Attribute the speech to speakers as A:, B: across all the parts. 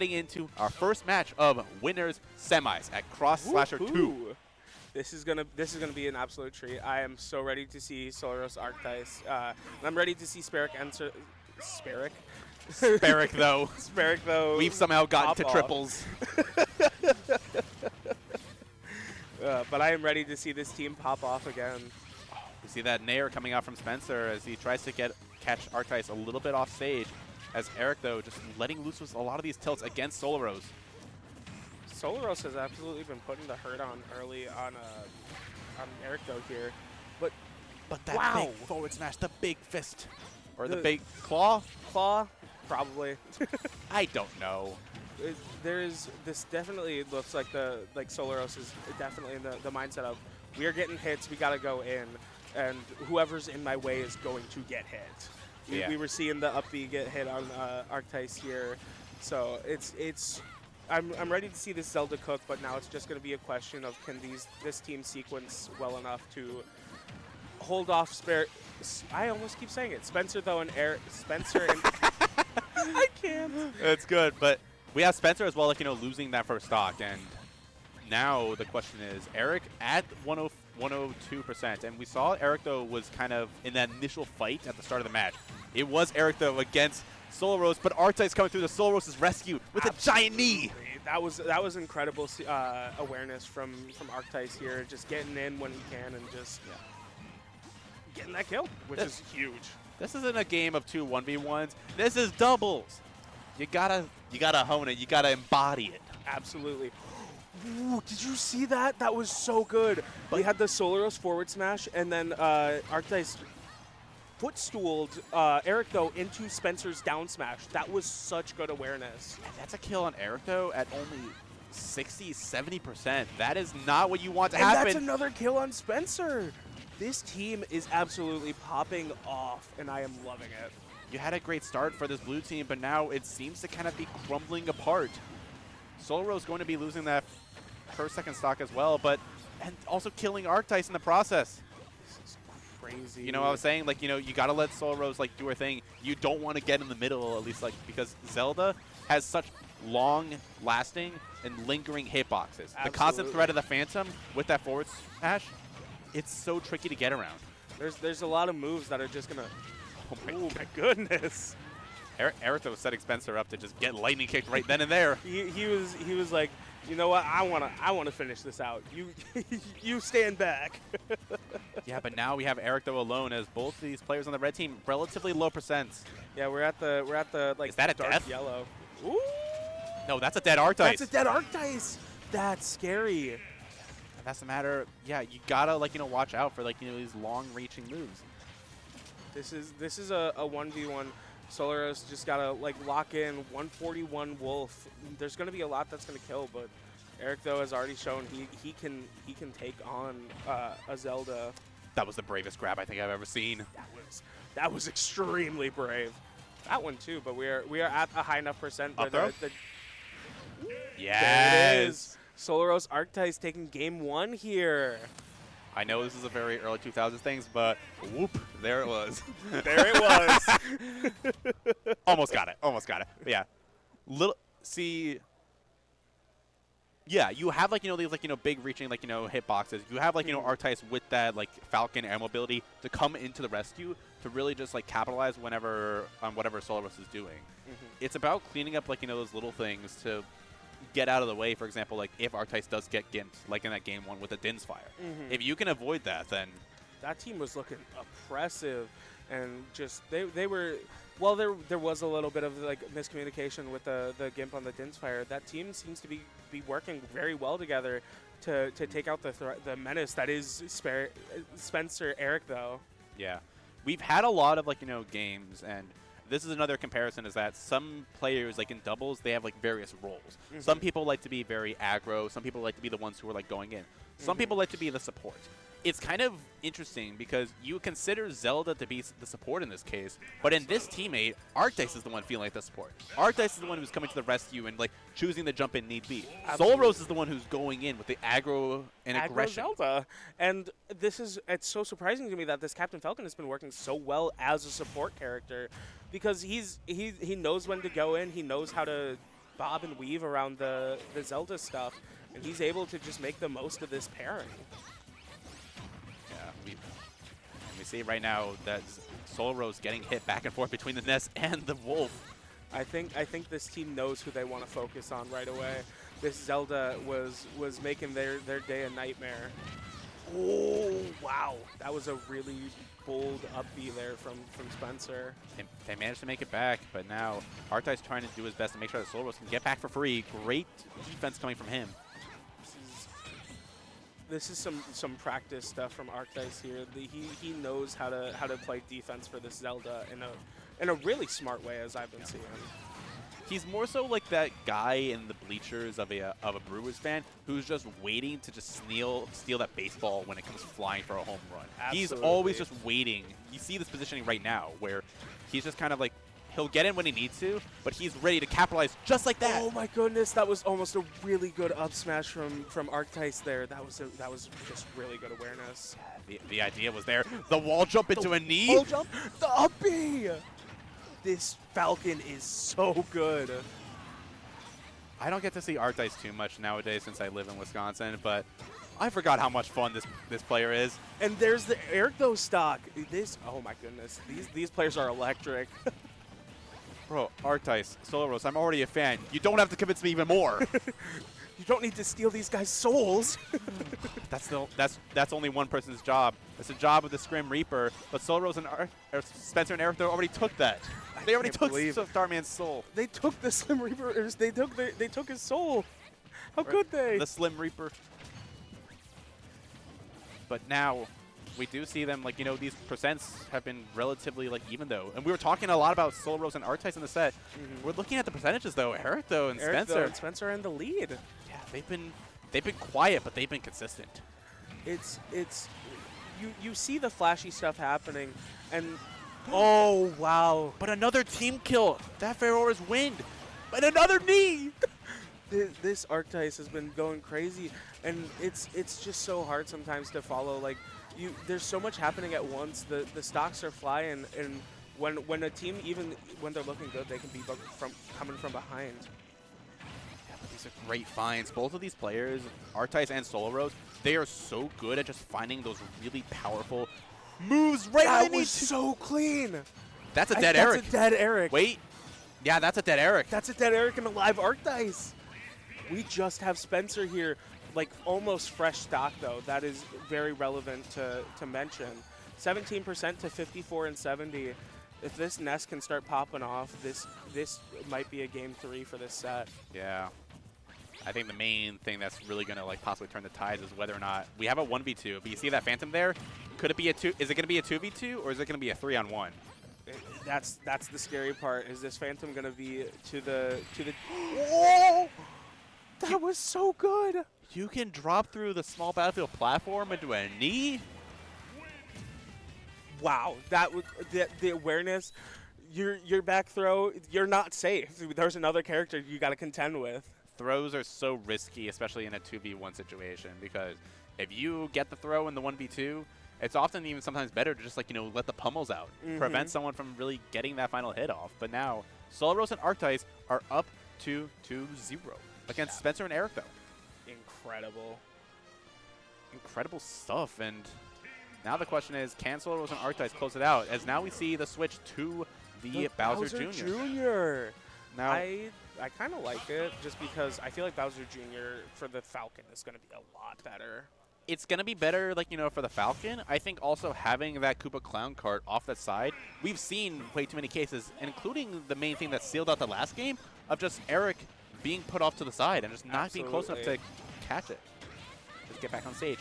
A: stepping into our first match of winners semis at Cross Slasher 2.
B: This is gonna be an absolute treat. I am so ready to see Solarose Arctice. And I'm ready to see Sparrow enter. Sparrow?
A: Erictho.
B: Sparrow.
A: We've somehow gotten to
B: Pop
A: triples.
B: But I am ready to see this team pop off again.
A: We see that Nair coming out from Spencer as he tries to catch Arctice a little bit off stage. As Erictho just letting loose with a lot of these tilts against Solarose.
B: Solarose has absolutely been putting the hurt on early on Erictho here. But
A: that big forward smash, the big fist, or the big claw?
B: Claw? Probably.
A: I don't know.
B: This definitely looks like Solarose is definitely in the mindset of, we are getting hits, we gotta go in, and whoever's in my way is going to get hit. We were seeing the up B get hit on Arctice here, so I'm ready to see this Zelda cook, but now it's just going to be a question of can this team sequence well enough to hold off I almost keep saying it. Spencer though and Spencer and I can't.
A: It's good, but we have Spencer as well, losing that first stock, and now the question is Eric at 102%, and we saw Erictho was kind of in that initial fight at the start of the match. It was Erictho against Solarose, but Arctice coming through the Solarose's rescue with a giant knee.
B: That was incredible awareness from Arctice here, just getting in when he can and just getting that kill, which is huge.
A: This isn't a game of 2 1v1s. This is doubles. You gotta hone it. You gotta embody it.
B: Absolutely. Ooh, did you see that? That was so good. We had the Solarose forward smash, and then Arctice footstooled Erictho into Spencer's down smash. That was such good awareness.
A: And that's a kill on Erictho at only 60, 70%. That is not what you want to happen.
B: And that's another kill on Spencer. This team is absolutely popping off, and I am loving it.
A: You had a great start for this blue team, but now it seems to kind of be crumbling apart. Solarose going to be losing her second stock as well, and also killing Arctice in the process.
B: This is crazy.
A: You know what I was saying? You got to let Solarose, do her thing. You don't want to get in the middle, at least, because Zelda has such long-lasting and lingering hitboxes.
B: Absolutely.
A: The constant threat of the Phantom with that forward smash, it's so tricky to get around.
B: There's a lot of moves that are just going to...
A: Oh,
B: my goodness.
A: Erictho was setting Spencer up to just get lightning kicked right then and there.
B: He was like, you know what? I wanna finish this out. You stand back.
A: Yeah, but now we have Erictho alone as both of these players on the red team relatively low percents.
B: Yeah, we're at the
A: Is that a
B: dark
A: death?
B: yellow. Ooh.
A: No, that's a dead Arctice.
B: That's a dead Arctice. That's scary.
A: And that's the matter. Yeah, you gotta watch out for these long-reaching moves.
B: This is a 1v1. Solarose just gotta lock in 141 Wolf. There's gonna be a lot that's gonna kill, but Erictho has already shown he can take on a Zelda.
A: That was the bravest grab I think I've ever seen.
B: That was extremely brave. That one too, but we are at a high enough percent.
A: Up throw?
B: Yes. There it is. Solarose Arctice taking game 1 here.
A: I know this is a very early 2000s things, but whoop, there it was.
B: There it was.
A: Almost got it. But yeah. Yeah, you have these big reaching hitboxes. You have Arctice with that Falcon air mobility to come into the rescue to really just capitalize on whatever Solarose is doing. It's about cleaning up those little things to get out of the way. For example, if Arctice does get gimped, in that game 1 with a Din's Fire. If you can avoid that, then
B: that team was looking oppressive, and just they were. Well, there was a little bit of miscommunication with the gimp on the Din's Fire. That team seems to be working very well together to take out the menace that is Spencer Erictho.
A: Yeah, we've had a lot of games, and this is another comparison, is that some players in doubles, they have various roles. Some people like to be very aggro. Some people like to be the ones who are going in. Some people like to be the support. It's kind of interesting because you consider Zelda to be the support in this case, but in this teammate, Arctice is the one feeling like the support. Arctice is the one who's coming to the rescue and choosing to jump in need be. Solarose is the one who's going in with the aggro and aggression.
B: Zelda. And it's so surprising to me that this Captain Falcon has been working so well as a support character, because he knows when to go in, he knows how to bob and weave around the Zelda stuff, and he's able to just make the most of this pairing.
A: Yeah, we see right now that Solarose getting hit back and forth between the Nest and the Wolf.
B: I think this team knows who they want to focus on right away. This Zelda was making their day a nightmare. Oh, wow. That was a really bold up B there from Spencer.
A: They managed to make it back, but now Arctice trying to do his best to make sure that Solarose can get back for free. Great defense coming from him.
B: This is some practice stuff from Arctice here. He knows how to play defense for this Zelda in a really smart way, as I've been seeing.
A: He's more so like that guy in the bleachers of a Brewers fan who's just waiting to just steal that baseball when it comes flying for a home run.
B: Absolutely.
A: He's always just waiting. You see this positioning right now where he's just kind of like, he'll get in when he needs to, but he's ready to capitalize just like that.
B: Oh my goodness, that was almost a really good up smash from Arctice there. That was just really good awareness.
A: The idea was there. The wall jump into a knee.
B: Wall jump, the up B. This Falcon is so good.
A: I don't get to see Arctice too much nowadays since I live in Wisconsin, but I forgot how much fun this player is.
B: And there's the Erictho stock. Oh my goodness, these players are electric.
A: Bro, Arctice, Solarose, I'm already a fan. You don't have to convince me even more.
B: You don't need to steal these guys' souls.
A: That's only one person's job. It's the job of the Scrim Reaper. But Solarose and Spencer and Erictho already took that. They already took Starman's soul.
B: They took the Slim Reaper. They took his soul. How could they?
A: The Slim Reaper. But now we do see them, like, you know, these percents have been relatively, like, even, though. And we were talking a lot about Solarose and Arctice in the set. We're looking at the percentages, though. Erictho and
B: Spencer are in the lead.
A: Yeah, they've been quiet, but they've been consistent.
B: It's you see the flashy stuff happening, and oh wow!
A: But another team kill. That Ferrora's wind. But another knee.
B: This Arctice has been going crazy, and it's just so hard sometimes to follow. Like there's so much happening at once. The stocks are flying, and when a team, even when they're looking good, they can be coming from behind.
A: These are great finds. Both of these players, Arctice and Solarose, they are so good at just finding those really powerful moves right where they need to.
B: So clean.
A: That's a dead Eric.
B: That's a dead Eric.
A: Wait. Yeah, that's a dead Eric.
B: That's a dead Eric and a live Arctice. We just have Spencer here, like almost fresh stock, though. That is very relevant to mention. 17% to 54 and 70. If this Nest can start popping off, this might be a game 3 for this set.
A: Yeah. I think the main thing that's really going to like possibly turn the tides is whether or not we have a 1v2. But you see that Phantom there? Could it be a 2? Is it going to be a 2v2 or is it going to be a 3-on-1?
B: That's the scary part. Is this Phantom going to be to the?
A: Oh!
B: That was so good.
A: You can drop through the small battlefield platform into a knee.
B: Wow, that was the awareness. Your back throw, you're not safe. There's another character you got to contend with.
A: Throws are so risky, especially in a 2v1 situation, because if you get the throw in the 1v2, it's often even sometimes better to just, like, you know, let the pummels out, prevent someone from really getting that final hit off. But now Solarose and Arctice are up to 2-0 against Spencer and Erictho. Incredible stuff. And now the question is, can Solarose and Arctice close it out? As now we see the switch to the Bowser Jr. Now,
B: I kind of like it just because I feel like Bowser Jr. for the Falcon is going to be a lot better.
A: It's going to be better, like, you know, for the Falcon. I think also having that Koopa Clown cart off that side, we've seen way too many cases, including the main thing that sealed out the last game, of just Eric being put off to the side and just not being close enough to catch it. Just get back on stage.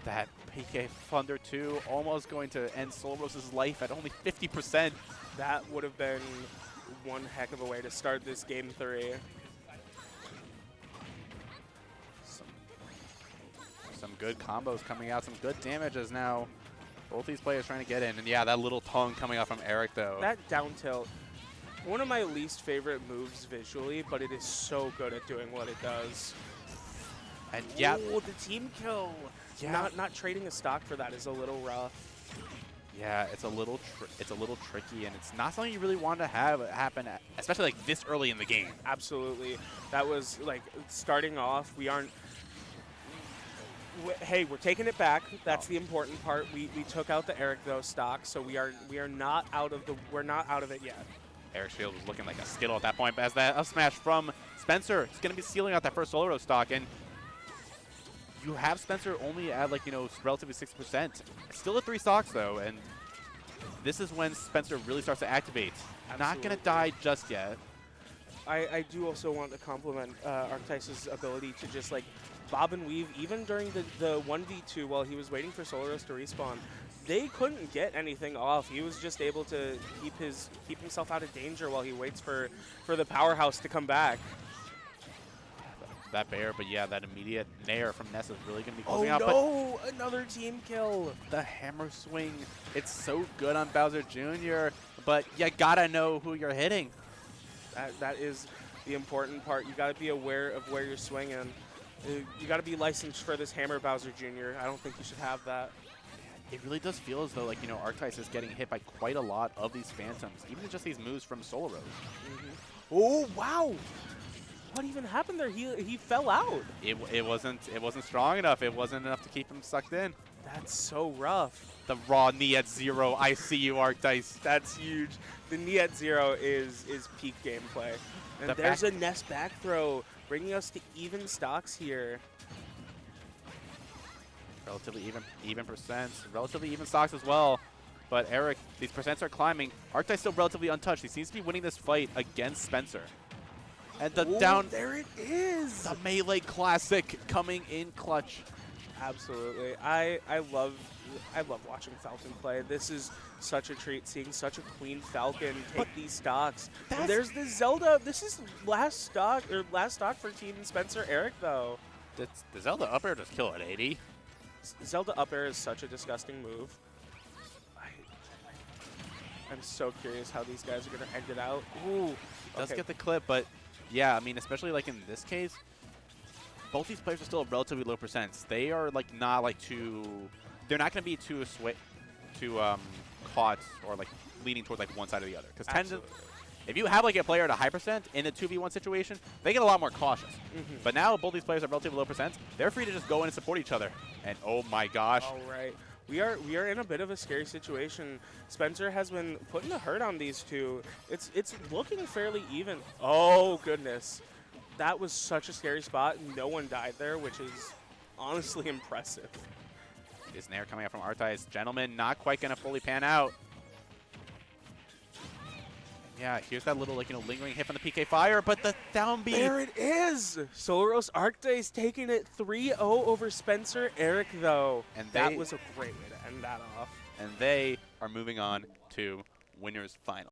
A: That PK Thunder 2 almost going to end Solarose's life at only 50%.
B: That would have been one heck of a way to start this game 3.
A: Some good combos coming out, some good damages now. Both these players trying to get in. And yeah, that little tongue coming out from Eric, though.
B: That down tilt, one of my least favorite moves visually, but it is so good at doing what it does.
A: And yeah.
B: Ooh, the team kill. Yeah. Not trading a stock for that is a little rough.
A: Yeah, it's a little tricky, and it's not something you really want to have happen, especially like this early in the game.
B: Absolutely. That was like starting off. We aren't. Hey, we're taking it back. That's the important part. We took out the Erictho stock, so we are not out of it yet.
A: Eric's shield was looking like a skittle at that point, but as that up smash from Spencer, he's going to be sealing out that first Solarose stock, and you have Spencer only at like, relatively 6%. Still at 3 stocks though, and this is when Spencer really starts to activate.
B: Absolutely.
A: Not going to die just yet.
B: I do also want to compliment Arctice's ability to just like bob and weave, even during the 1v2 while he was waiting for Solarose to respawn. They couldn't get anything off. He was just able to keep himself out of danger while he waits for the powerhouse to come back.
A: That bear, but yeah, that immediate nair from Ness is really going to be closing
B: out.
A: Oh
B: no! Another team kill.
A: The hammer swing, it's so good on Bowser Jr., but you gotta know who you're hitting.
B: That is the important part. You gotta be aware of where you're swinging. You gotta be licensed for this hammer, Bowser Jr. I don't think you should have that.
A: It really does feel as though, like, Arctice is getting hit by quite a lot of these Phantoms, even just these moves from Solarose.
B: Oh, wow! What even happened there? He fell out.
A: It wasn't strong enough. It wasn't enough to keep him sucked in.
B: That's so rough.
A: The raw knee at 0. I see you, Arctice.
B: That's huge. The knee at 0 is peak gameplay. And there's a Ness back throw, bringing us to even stocks here.
A: Relatively even percents, relatively even stocks as well. But Eric, these percents are climbing. Arctice still relatively untouched. He seems to be winning this fight against Spencer. And the
B: there it is.
A: The Melee Classic coming in clutch.
B: Absolutely. I love watching Falcon play. This is such a treat, seeing such a Queen Falcon take these stocks. And there's the Zelda. This is last stock for Team Spencer Erictho.
A: The Zelda up air just kill at 80.
B: Zelda up air is such a disgusting move. I'm so curious how these guys are going to end it out. Ooh.
A: Does get the clip, but yeah, I mean, especially like in this case, both these players are still at relatively low percents. They are like not like they're not going to be too caught or like leaning towards like one side or the other. Because if you have like a player at a high percent in a 2v1 situation, they get a lot more cautious. But now both these players are relatively low percents. They're free to just go in and support each other. And oh my gosh.
B: All right. We are in a bit of a scary situation. Spencer has been putting the hurt on these two. It's looking fairly even. Oh goodness, that was such a scary spot. No one died there, which is honestly impressive.
A: Is Nair coming out from Arctice? Gentleman, not quite gonna fully pan out. Yeah, here's that little lingering hit from the PK fire, but the down B.
B: There it is! Solarose Arctice taking it 3-0 over Spencer Erictho. And that was a great way to end that off.
A: And they are moving on to winners final.